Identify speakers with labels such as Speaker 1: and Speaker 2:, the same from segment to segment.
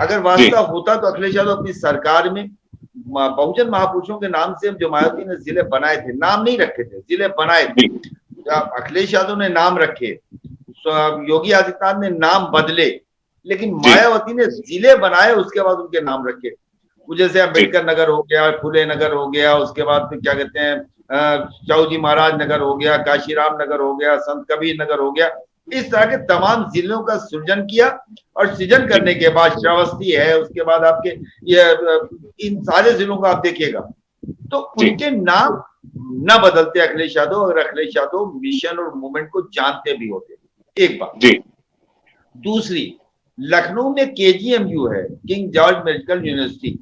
Speaker 1: अगर वास्ता होता तो अखिलेश यादव अपनी सरकार में बहुजन महापुरुषों के नाम से जो मायावती ने जिले बनाए थे, नाम नहीं रखे थे, जिले बनाए थे। अखिलेश यादव ने नाम रखे, योगी आदित्यनाथ ने नाम बदले, लेकिन मायावती ने जिले बनाए, उसके बाद उनके नाम रखे। जैसे अम्बेडकर नगर हो गया, फुले नगर हो गया, उसके बाद क्या कहते हैं चाऊजी महाराज नगर हो गया, काशीराम नगर हो गया, संत कबीर नगर हो गया। इस तरह के तमाम जिलों का सृजन किया और सृजन करने के बाद श्रावस्ती है, उसके बाद आपके ये इन सारे जिलों का आप देखिएगा तो उनके नाम न बदलते अखिलेश यादव, अगर अखिलेश यादव मिशन और मूवमेंट को जानते भी होते। एक बात। दूसरी, लखनऊ में केजीएमयू है, किंग जॉर्ज मेडिकल यूनिवर्सिटी।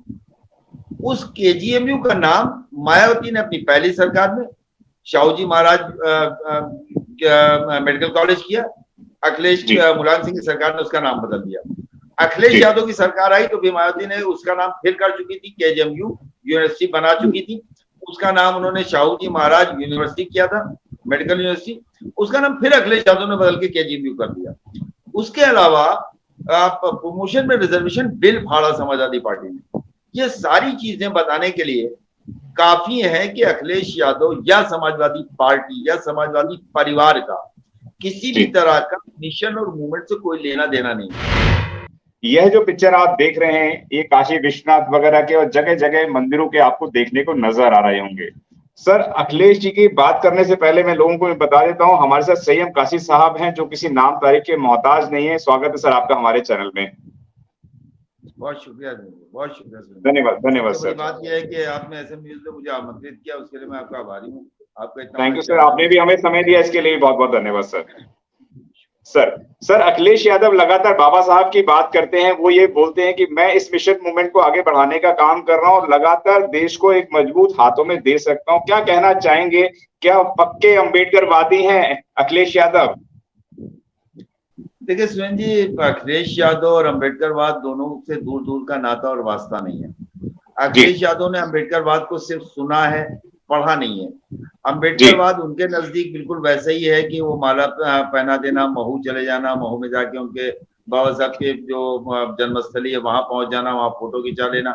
Speaker 1: उस केजीएमयू का नाम मायावती ने अपनी पहली सरकार में शाहूजी महाराज मेडिकल कॉलेज किया, अखिलेश मुलायम सिंह की सरकार ने उसका नाम बदल दिया। अखिलेश यादव की सरकार आई तो भी मायावती ने उसका नाम फिर कर चुकी थी, केजीएमयू यूनिवर्सिटी बना चुकी थी, उसका नाम उन्होंने शाहूजी महाराज यूनिवर्सिटी किया था, मेडिकल यूनिवर्सिटी, उसका नाम फिर अखिलेश यादव ने बदल के केजीएमयू कर दिया। उसके अलावा आप प्रमोशन में रिजर्वेशन बिल फाड़ा समाजवादी पार्टी ने। ये सारी चीजें बताने के लिए काफी है कि अखिलेश यादव या समाजवादी पार्टी या समाजवादी परिवार का किसी भी तरह का मिशन और मूवमेंट से कोई लेना देना नहीं।
Speaker 2: यह जो पिक्चर आप देख रहे हैं ये काशी विश्वनाथ वगैरह के और जगह जगह मंदिरों के आपको देखने को नजर आ रहे होंगे। सर, अखिलेश जी की बात करने से पहले मैं लोगों को बता देता हूं, हमारे साथ सैयम काशी साहब हैं जो किसी नाम तारीख के मोहताज नहीं है। स्वागत है सर आपका हमारे चैनल में।
Speaker 1: बहुत शुक्रिया, बहुत शुक्रिया।
Speaker 2: धन्यवाद, धन्यवाद सर।
Speaker 1: बात यह है कि आपने ऐसे न्यूज़ में मुझे आमंत्रित किया, उसके लिए मैं आपका आभारी हूँ। आपका
Speaker 2: थैंक यू सर, आपने भी हमें समय दिया, इसके लिए बहुत बहुत धन्यवाद सर। सर अखिलेश यादव लगातार बाबा साहब की बात करते हैं, वो ये बोलते हैं कि मैं इस मिशन मूवमेंट को आगे बढ़ाने का काम कर रहा हूं और लगातार देश को एक मजबूत हाथों में दे सकता हूं। क्या कहना चाहेंगे, क्या पक्के अम्बेडकरवादी हैं अखिलेश यादव?
Speaker 1: देखिए सुरेंद्र जी, अखिलेश यादव और अम्बेडकरवाद दोनों से दूर दूर का नाता और वास्ता नहीं है। अखिलेश यादव ने अम्बेडकरवाद को सिर्फ सुना है, पढ़ा नहीं है। अम्बेडकरवाद उनके नजदीक बिल्कुल वैसे ही है कि वो माला पहना देना, महू चले जाना, महू में जाके उनके बाबा साहब के जो जन्मस्थली है वहां पहुंच जाना, वहां फोटो खिंचा लेना,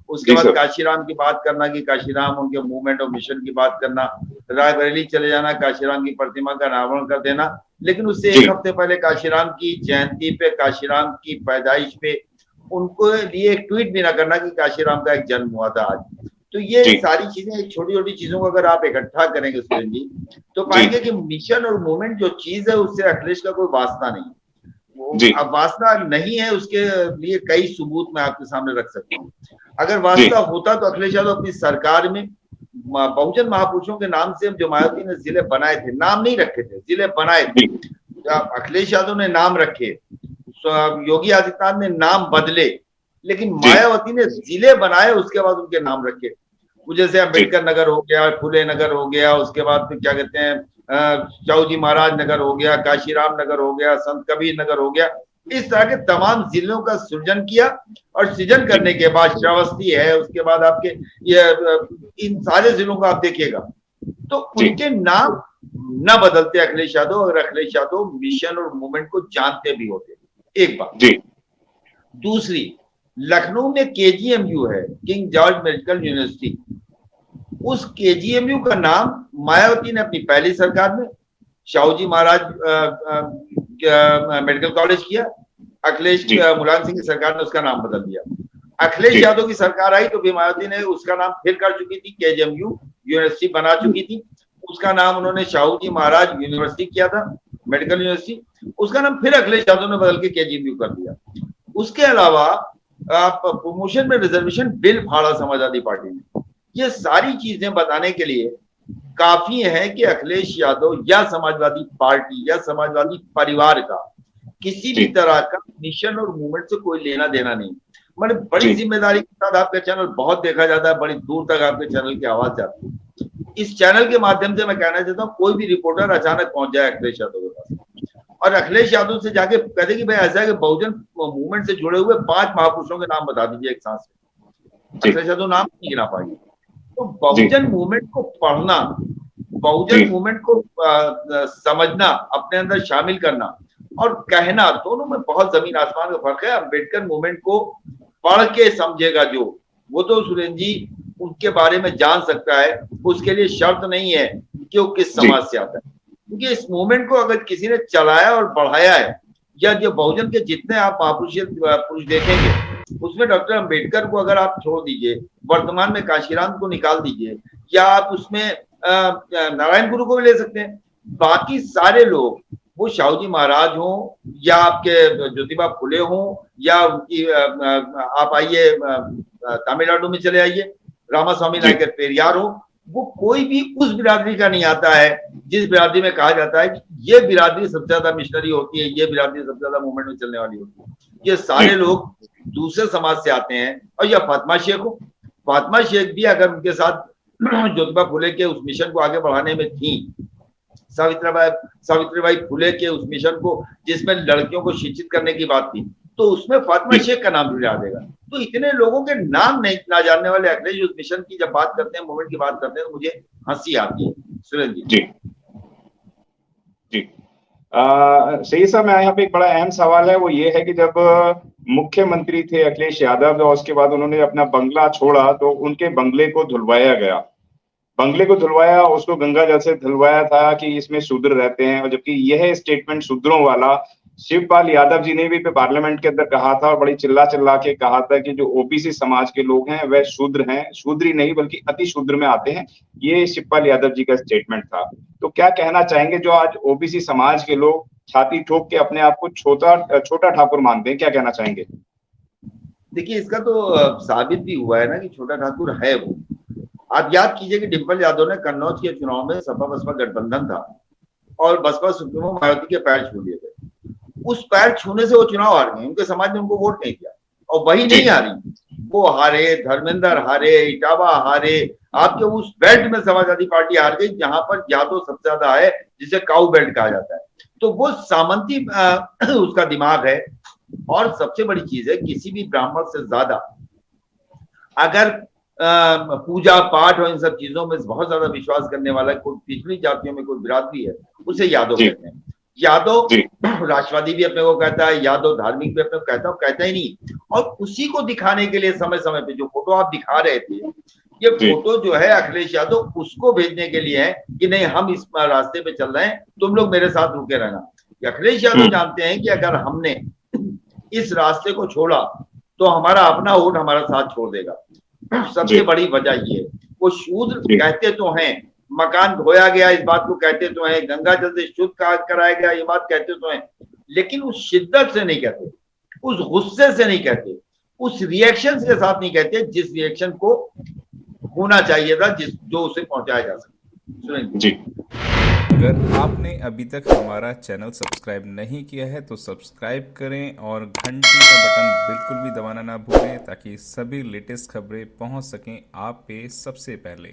Speaker 1: उसके बाद काशीराम की बात करना कि काशीराम उनके मूवमेंट और मिशन की बात करना, रायबरेली चले जाना, काशीराम की प्रतिमा का अनावरण कर देना, लेकिन उससे एक हफ्ते पहले काशीराम की जयंती पे, काशीराम की पैदाइश पे उनको लिए एक ट्वीट भी ना करना कि काशीराम का एक जन्म हुआ था आज। तो ये सारी चीजें, छोटी छोटी चीजों को अगर आप इकट्ठा करेंगे सुरेंद्र जी, तो पाएंगे कि मिशन और मूवमेंट जो चीज है उससे अखिलेश का कोई वास्ता नहीं। अब वास्ता नहीं है, उसके लिए कई सबूत मैं आपके सामने रख सकता हूँ। अगर वास्ता होता तो अखिलेश यादव अपनी सरकार में बहुजन महापुरुषों के नाम से जो मायावती ने जिले बनाए थे, नाम नहीं रखे थे, जिले बनाए थे। अखिलेश यादव ने नाम रखे, योगी आदित्यनाथ ने नाम बदले, लेकिन मायावती ने जिले बनाए, उसके बाद उनके नाम रखे। जैसे अम्बेडकर नगर हो गया, फुले नगर हो गया, उसके बाद क्या कहते हैं चाऊजी महाराज नगर हो गया, काशीराम नगर हो गया, संत कबीर नगर हो गया। इस तरह के तमाम जिलों का सृजन किया और सृजन करने के बाद श्रावस्ती है, उसके बाद आपके ये इन सारे जिलों को आप देखिएगा तो उनके नाम न बदलते अखिलेश यादव, अगर अखिलेश यादव मिशन और मूवमेंट को जानते भी होते। एक बात। दूसरी, लखनऊ में केजीएमयू है, किंग जॉर्ज मेडिकल यूनिवर्सिटी। उस केजीएमयू का नाम मायावती ने अपनी पहली सरकार में शाहूजी महाराज मेडिकल कॉलेज किया, अखिलेश मुलायम सिंह की सरकार ने उसका नाम बदल दिया। अखिलेश यादव की सरकार आई तो भी मायावती ने उसका नाम फिर कर चुकी थी, केजीएमयू यूनिवर्सिटी बना चुकी थी, उसका नाम उन्होंने शाहूजी महाराज यूनिवर्सिटी किया था, मेडिकल यूनिवर्सिटी, उसका नाम फिर अखिलेश यादव ने बदल के केजीएमयू कर दिया। उसके अलावा आप प्रमोशन में रिजर्वेशन बिल फाड़ा समाजवादी पार्टी ने। ये सारी चीजें बताने के लिए काफी है कि अखिलेश यादव या समाजवादी पार्टी या समाजवादी परिवार का किसी भी तरह का मिशन और मूवमेंट से कोई लेना देना नहीं। मैंने बड़ी जिम्मेदारी के साथ आपका चैनल बहुत देखा जाता है, बड़ी दूर तक आपके चैनल की आवाज जाती है। इस चैनल के माध्यम से मैं कहना चाहता हूँ, कोई भी रिपोर्टर अचानक पहुंच जाए अखिलेश यादव के पास और अखिलेश यादव से जाके कहते कि भाई ऐसा है कि बहुजन मूवमेंट से जुड़े हुए 5 महापुरुषों के नाम बता दीजिए एक सांस में, अखिलेश यादव नाम नहीं गिना पाएंगे। तो बहुजन मूवमेंट को पढ़ना, बहुजन मूवमेंट को समझना, अपने अंदर शामिल करना और कहना, दोनों में बहुत जमीन आसमान का फर्क है। अम्बेडकर मूवमेंट को पढ़ के समझेगा जो, वो तो सुरेंद्र जी उनके बारे में जान सकता है। उसके लिए शर्त नहीं है कि वो किस समाज से आता है, क्योंकि इस मूवमेंट को अगर किसी ने चलाया और बढ़ाया है, या जो बहुजन के जितने आप पुरुष देखेंगे, उसमें डॉक्टर अंबेडकर को अगर आप छोड़ दीजिए, वर्तमान में काशीराम को निकाल दीजिए, या आप उसमें नारायण गुरु को भी ले सकते हैं, बाकी सारे लोग, वो शाहू जी महाराज हो या आपके ज्योतिबा फुले हो, या उनकी आप आइए तमिलनाडु में चले आइए, रामास्वामी नायकर पेरियार हो, वो कोई भी उस बिरादरी का नहीं आता है जिस बिरादरी में कहा जाता है कि ये बिरादरी सबसे ज्यादा मिशनरी होती है, ये बिरादरी सबसे ज्यादा मूवमेंट में चलने वाली होती है। ये सारे लोग दूसरे समाज से आते हैं। और या फातिमा शेख हो, फातिमा शेख भी अगर उनके साथ ज्योतिबा फुले के उस मिशन को आगे बढ़ाने में थी, सावित्रीबाई फुले के उस मिशन को जिसमें लड़कियों को शिक्षित करने की बात थी, तो उसमें फातिमा शेख का नाम भी आ जाएगा। तो इतने लोगों के नाम नहीं ना जानने वाले अखिलेश उस मिशन की जब बात करते हैं, मूवमेंट की बात करते हैं, तो मुझे हंसी आती है। सुरेंद्र जी।
Speaker 2: जी सही सर, मैं यहाँ पे एक बड़ा अहम सवाल है, वो ये है कि जब मुख्यमंत्री थे अखिलेश यादव और उसके बाद उन्होंने अपना बंगला छोड़ा, तो उनके बंगले को धुलवाया गया, बंगले को धुलवाया, उसको गंगा जल से धुलवाया था कि इसमें शूद्र रहते हैं। और जबकि यह स्टेटमेंट शूद्रों वाला शिवपाल यादव जी ने भी पार्लियामेंट के अंदर कहा था, और बड़ी चिल्ला चिल्ला के कहा था कि जो ओबीसी समाज के लोग हैं वह शूद्र हैं, शूद्र ही नहीं बल्कि अति शूद्र में आते हैं। ये शिवपाल यादव जी का स्टेटमेंट था। तो क्या कहना चाहेंगे जो आज ओबीसी समाज के लोग छाती ठोक के अपने आप को छोटा ठाकुर मानते हैं, क्या कहना चाहेंगे?
Speaker 1: देखिए, इसका तो साबित भी हुआ है ना कि छोटा ठाकुर है वो। आप याद कीजिए कि डिम्पल यादव ने कन्नौज के चुनाव में सपा बसपा गठबंधन था और बसपा सुप्रीमो मायावती के पैर छू लिए थे। उस पैर छूने से वो चुनाव हार गए, उनके समाज ने उनको वोट नहीं दिया। और वही नहीं हारी, वो हारे, धर्मेंद्र हारे, इटावा हारे, आपके उस बेल्ट में समाजवादी पार्टी हार गई जहां पर यादव सबसे ज्यादा है, जिसे काउ बेल्ट कहा जाता है। तो वो सामंती उसका दिमाग है। और सबसे बड़ी चीज है, किसी भी ब्राह्मण से ज्यादा अगर पूजा पाठ और इन सब चीजों में बहुत ज्यादा विश्वास करने वाला कोई पिछड़ी जातियों में कोई बिरादरी है, उसे यादव कहते हैं। यादव राष्ट्रवादी भी अपने को कहता है, यादव धार्मिक भी अपने को कहता है, कहता ही नहीं। और उसी को दिखाने के लिए समय समय पे जो फोटो आप दिखा रहे थे, ये फोटो जो है अखिलेश यादव उसको भेजने के लिए है कि नहीं हम इस रास्ते पे चल रहे हैं, तुम लोग मेरे साथ रुके रहना। अखिलेश यादव जानते हैं कि अगर हमने इस रास्ते को छोड़ा तो हमारा अपना वोट हमारा साथ छोड़ देगा। सबसे बड़ी वजह ये, वो शूद्र कहते तो हैं, मकान धोया गया इस बात को कहते तो हैं, गंगा जल से शुद्ध कराया गया ये बात कहते तो हैं, लेकिन उस शिद्दत से नहीं कहते, उस गुस्से से नहीं कहते, उस रिएक्शन के साथ नहीं कहते जिस रिएक्शन को होना चाहिए था, जो उसे पहुंचाया जा सके।
Speaker 3: जी, अगर आपने अभी तक हमारा चैनल सब्सक्राइब नहीं किया है तो सब्सक्राइब करें और घंटी का बटन बिल्कुल भी दबाना ना भूलें, ताकि सभी लेटेस्ट खबरें पहुंच सकें आप पे सबसे पहले।